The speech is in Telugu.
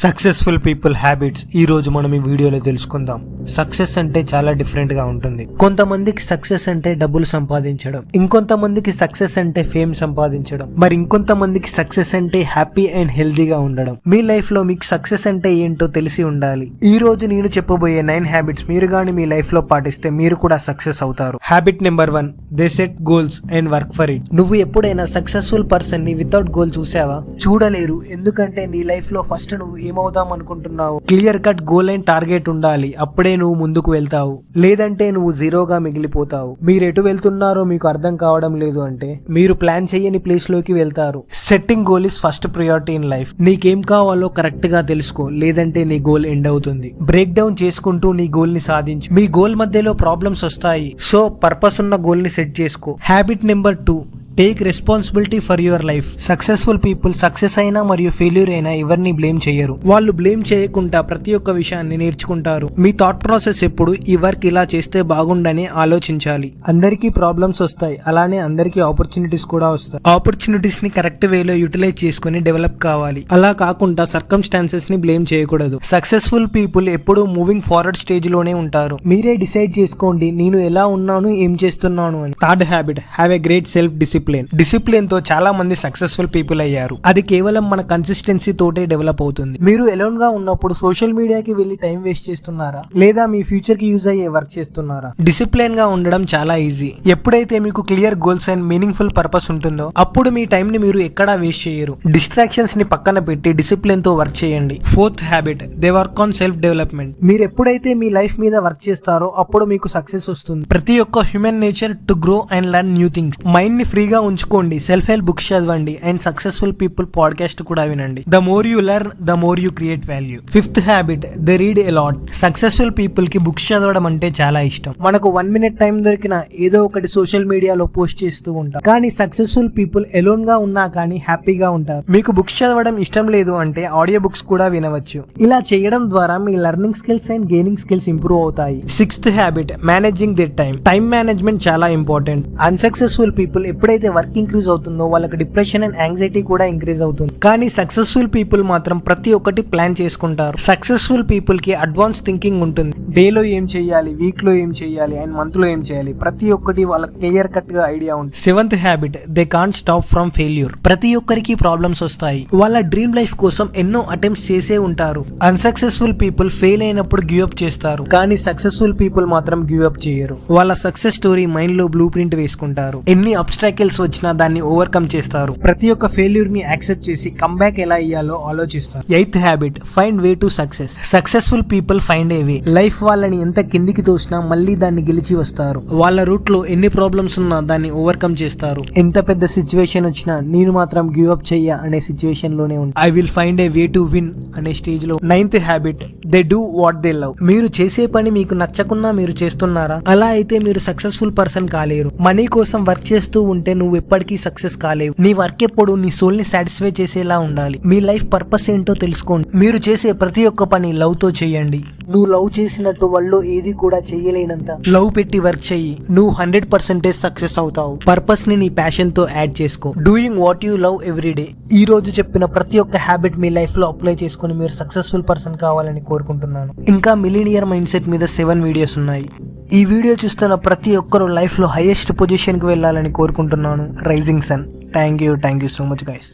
సక్సెస్ఫుల్ పీపుల్ హ్యాబిట్స్ ఈ రోజు మనం ఈ వీడియోలో తెలుసుకుందాం. సక్సెస్ అంటే చాలా డిఫరెంట్ గా ఉంటుంది. కొంతమందికి సక్సెస్ అంటే డబ్బులు సంపాదించడం, ఇంకొంతమందికి సక్సెస్ అంటే ఫేమ్ సంపాదించడం, మరి ఇంకొంతమందికి సక్సెస్ అంటే హ్యాపీ అండ్ హెల్దీగా ఉండడం. మీ లైఫ్ లో మీకు సక్సెస్ అంటే ఏంటో తెలిసి ఉండాలి. ఈ రోజు నేను చెప్పబోయే 9 హ్యాబిట్స్ మీరు గాని మీ లైఫ్ లో పాటిస్తే మీరు కూడా సక్సెస్ అవుతారు. Habit number 1, they set goals and work for it. నువ్వు ఎప్పుడైనా సక్సెస్ఫుల్ పర్సన్ ని వితౌట్ గోల్ చూసావా? చూడలేరు. ఎందుకంటే నీ లైఫ్ లో ఫస్ట్ నువ్వు ఏమవుదాం అనుకుంటున్నావు, clear cut goal and target ఉండాలి. అప్పుడే నువ్వు ముందుకు వెళ్తావు, లేదంటే నువ్వు జీరోగా మిగిలిపోతావు. మీరు ఎటు వెళ్తున్నారో మీకు అర్థం కావడం లేదు అంటే మీరు ప్లాన్ చేయని ప్లేస్ లోకి వెళ్తారు. Setting goal is first priority in life. నీకేం కావాలో కరెక్ట్ గా తెలుసుకో, లేదంటే నీ గోల్ ఎండ్ అవుతుంది. బ్రేక్ డౌన్ చేసుకుంటూ నీ గోల్ ని సాధించు. మీ గోల్ మధ్యలో ప్రాబ్లమ్స్ వస్తాయి, సో పర్పస్ ఉన్న గోల్ ని సెట్ చేసుకో. Habit number 2, take responsibility for your life. Successful people success అయినా మరియు ఫెయిల్యూర్ అయినా ఎవరిని బ్లేమ్ చేయరు. వాళ్ళు బ్లేమ్ చేయకుండా ప్రతి ఒక్క విషయాన్ని నేర్చుకుంటారు. మీ థాట్ ప్రాసెస్ ఎప్పుడు ఈ వర్క్ ఇలా చేస్తే బాగుండని ఆలోచించాలి. అందరికీ ప్రాబ్లమ్స్ వస్తాయి, అలానే అందరికీ ఆపర్చునిటీస్ కూడా వస్తాయి. ఆపర్చునిటీస్ ని కరెక్ట్ వేలో యూటిలైజ్ చేసుకుని డెవలప్ కావాలి. అలా కాకుండా సర్కమ్స్టాన్సెస్ ని బ్లేమ్ చేయకూడదు. సక్సెస్ఫుల్ పీపుల్ ఎప్పుడు మూవింగ్ ఫార్వర్డ్ స్టేజ్ లోనే ఉంటారు. మీరే డిసైడ్ చేసుకోండి నేను ఎలా ఉన్నాను, ఏం చేస్తున్నాను అని. Third habit, have a great self discipline తో చాలా మంది సక్సెస్ఫుల్ పీపుల్ అయ్యారు. అది కేవలం మన కన్సిస్టెన్సీ తోటే డెవలప్ అవుతుంది. మీరు ఎలోన్ గా ఉన్నప్పుడు సోషల్ మీడియాకి వెళ్లి టైం వేస్ట్ చేస్తున్నారా, లేదా మీ ఫ్యూచర్ కి యూజ్ అయ్యే వర్క్ చేస్తున్నారా? డిసిప్లిన్ గా ఉండడం చాలా ఈజీ. ఎప్పుడైతే మీకు clear goals and meaningful purpose ఉంటుందో అప్పుడు మీ టైం ని మీరు ఎక్కడా వేస్ట్ చేయరు. డిస్ట్రాక్షన్స్ ని పక్కన పెట్టి డిసిప్లిన్ తో వర్క్ చేయండి. Fourth habit, they work on self development. మీరు ఎప్పుడైతే మీ లైఫ్ మీద వర్క్ చేస్తారో అప్పుడు మీకు సక్సెస్ వస్తుంది. ప్రతి ఒక్క human nature to grow and learn new things. Mind ని ఫ్రీగా ఉంచుకోండి, సెల్ఫ్ హెల్ప్ బుక్స్ చదవండి అండ్ సక్సెస్ఫుల్ పీపుల్ పాడ్కాస్ట్ కూడా వినండి. The more you learn, the more you create value. Fifth habit, they read a lot. Successful people కి బుక్స్ చదవడం అంటే చాలా ఇష్టం. మనకు 1 minute టైం దొరికినా ఏదో ఒకటి సోషల్ మీడియాలో పోస్ట్ చేస్తూ ఉంటాం. కానీ సక్సెస్ఫుల్ పీపుల్ ఎలోన్ గా ఉన్నా కానీ హ్యాపీగా ఉంటారు. మీకు బుక్స్ చదవడం ఇష్టం లేదు అంటే ఆడియో బుక్స్ కూడా వినవచ్చు. ఇలా చేయడం ద్వారా మీ learning skills and gaining skills improve అవుతాయి. Sixth habit, managing their time. Time management చాలా ఇంపార్టెంట్. అన్సక్సెస్ఫుల్ పీపుల్ ఎప్పుడైతే వర్క్ ఇంక్రీజ్ అవుతుందో వాళ్ళకి డిప్రెషన్ అండ్ యాంగ్జైటీ కూడా ఇంక్రీజ్ అవుతుంది. కానీ సక్సెస్ఫుల్ పీపుల్ మాత్రం ప్రతి ఒక్కటి ప్లాన్ చేసుకుంటారు. సక్సెస్ఫుల్ పీపుల్ కి అడ్వాన్స్ థింకింగ్ ఉంటుంది. డేలో ఏం చేయాలి, వీక్ లో ఏం చేయాలి అండ్ మంత్ లో ఏం చేయాలి, ప్రతి ఒక్కటి వాళ్ళకి క్లియర్ కట్ గా ఐడియా ఉంటుంది. Seventh habit, they can't stop from failure. ప్రతి ఒక్కరికి ప్రాబ్లమ్స్ వస్తాయి. వాళ్ళ డ్రీమ్ లైఫ్ కోసం ఎన్నో అటెంప్ట్స్ చేసే ఉంటారు. అన్సక్సెస్ఫుల్ పీపుల్ ఫెయిల్ అయినప్పుడు గివ్ అప్ చేస్తారు, కానీ సక్సెస్ఫుల్ పీపుల్ మాత్రం గివ్ అప్ చేయరు. వాళ్ళ సక్సెస్ స్టోరీ మైండ్ లో బ్లూ ప్రింట్ వేసుకుంటారు. ఎన్ని అబ్స్ట్రాకిల్స్ వచ్చినా దాన్ని ఓవర్కమ్ చేస్తారు. ప్రతి ఒక్క ఫెయిల్యూర్ ని యాక్సెప్ట్ చేసి కంబ్యాక్ ఎలా ఇయ్యాలో ఆలోచిస్తారు. Eighth habit, find way to success. Successful people find a way. Life వాళ్ళని ఎంత కిందికి తోసినా మళ్ళీ దాన్ని గెలిచి వస్తారు. వాళ్ళ రూట్ లో ఎన్ని ప్రాబ్లమ్స్ ఉన్నా దాన్ని ఓవర్కమ్ చేస్తారు. ఎంత పెద్ద సిచ్యువేషన్ వచ్చినా నేను మాత్రం గివ్ అప్ చెయ్య అనే సిచ్యువేషన్ లోనే ఉంటాను. I will find a way to win అనే స్టేజ్ లో. Ninth habit, they do what they love. మీరు చేసే పని మీకు నచ్చకున్నా మీరు చేస్తున్నారా? అలా అయితే మీరు సక్సెస్ఫుల్ పర్సన్ కాలేరు. మనీ కోసం వర్క్ చేస్తూ ఉంటే నువ్వు ఎప్పటికీ సక్సెస్ కాలేవు. నీ వర్క్ ఎప్పుడు నీ సోల్ ని సాటిస్ఫై చేసేలా ఉండాలి. మీ లైఫ్ పర్పస్ ఏంటో తెలుసుకోండి. మీరు చేసే ప్రతి ఒక్క పని లవ్ తో చేయండి. నువ్వు లవ్ చేసినట్టు వాళ్ళు ఏది కూడా చేయలేనంత లవ్ పెట్టి వర్క్ చెయ్యి. నువ్వు 100% సక్సెస్ అవుతావు. పర్పస్ ని నీ ప్యాషన్ తో యాడ్ చేసుకో. Doing what you love every day. ఈ రోజు చెప్పిన ప్రతి ఒక్క హ్యాబిట్ మీ లైఫ్ లో అప్లై చేసుకుని మీరు సక్సెస్ఫుల్ పర్సన్ కావాలని కోరుకుంటున్నాను. ఇంకా మిలీనియర్ మైండ్ సెట్ మీద 7 వీడియోస్ ఉన్నాయి. ఈ వీడియో చూస్తున్న ప్రతి ఒక్కరు లైఫ్ లో హైయెస్ట్ పొజిషన్ కి వెళ్ళాలని కోరుకుంటున్నాను. Rising sun. Thank you so much guys.